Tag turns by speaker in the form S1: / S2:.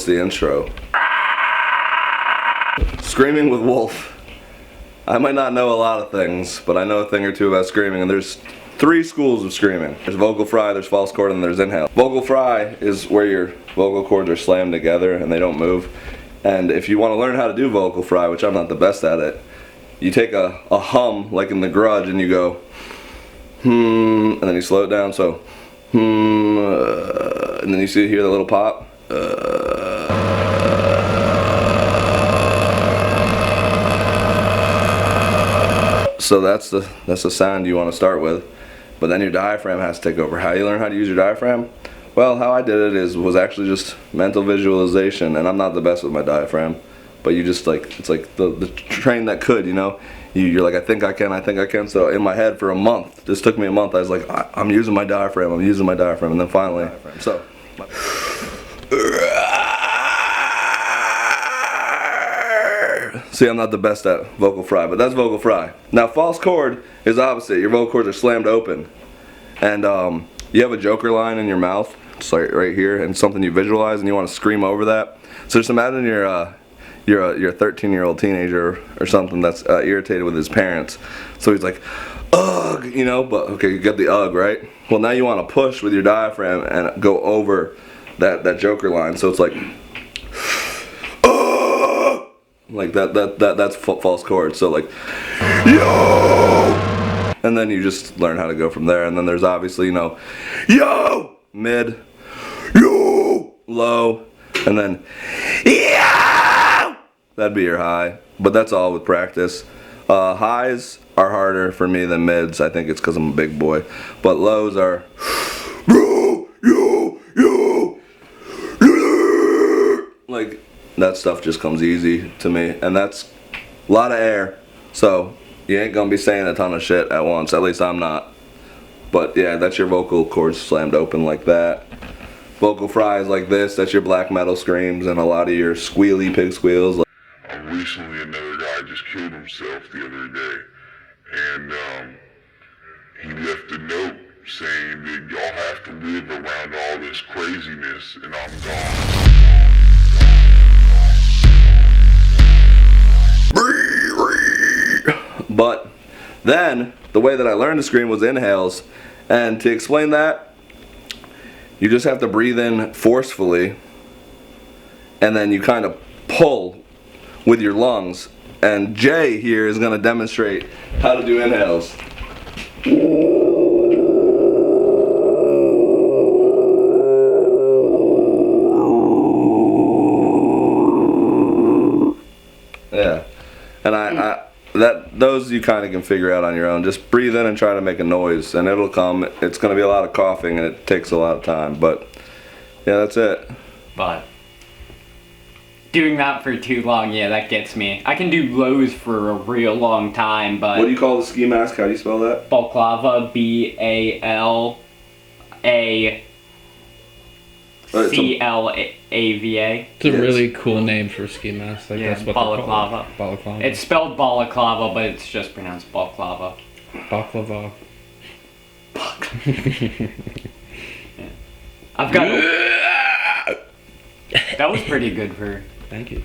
S1: the intro. Screaming with Wolf. I might not know a lot of things, but I know a thing or two about screaming, and there's 3 schools of screaming. There's vocal fry, there's false chord, and there's inhale. Vocal fry is where your vocal cords are slammed together and they don't move. And if you want to learn how to do vocal fry, which I'm not the best at it, you take a hum, like in The Grudge, and you go, and then you slow it down, so, and then you hear the little pop. So that's the sound you want to start with, but then your diaphragm has to take over. How you learn how to use your diaphragm? Well, how I did it was actually just mental visualization, and I'm not the best with my diaphragm, but you just it's like the train that could, you know? You're like, I think I can. So in my head for a month, this took me a month, I was like, I'm using my diaphragm, and then finally, so. See, I'm not the best at vocal fry, but that's vocal fry. Now, false chord is opposite. Your vocal cords are slammed open, and you have a joker line in your mouth, just like right here, and something you visualize, and you want to scream over that. So just imagine you're a 13-year-old teenager or something that's irritated with his parents. So he's like, ugh, you know, but okay, you get the ugh, right? Well, now you want to push with your diaphragm and go over that joker line. So it's like, like that's false chord. So like, yo, and then you just learn how to go from there. And then there's obviously, you know, yo, mid, yo, low, and then yo, that'd be your high. But that's all with practice. Highs are harder for me than mids. I think it's because I'm a big boy. But lows are like, that stuff just comes easy to me, and that's a lot of air, so you ain't gonna be saying a ton of shit at once, at least I'm not. But yeah, that's your vocal cords slammed open like that. Vocal fries like this, that's your black metal screams and a lot of your squealy pig squeals.
S2: Recently another guy just killed himself the other day, and he left a note saying that y'all have to live around all this craziness and I'm gone.
S1: But then the way that I learned to scream was inhales, and to explain that, you just have to breathe in forcefully and then you kind of pull with your lungs, and Jay here is going to demonstrate how to do inhales. Yeah, and those you kind of can figure out on your own. Just breathe in and try to make a noise, and it'll come. It's going to be a lot of coughing, and it takes a lot of time. But yeah, that's it.
S3: But doing that for too long, yeah, that gets me. I can do lows for a real long time, but
S1: What do you call the ski mask? How do you spell that?
S3: balaclava, BALACLAVA.
S4: It's a really cool name for a ski mask. Like,
S3: Yeah,
S4: that's what
S3: balaclava.
S4: they're called. Balaclava.
S3: It's spelled balaclava, but it's just pronounced balaclava.
S4: Baklava.
S3: I've got. That was pretty good for.
S4: Thank you.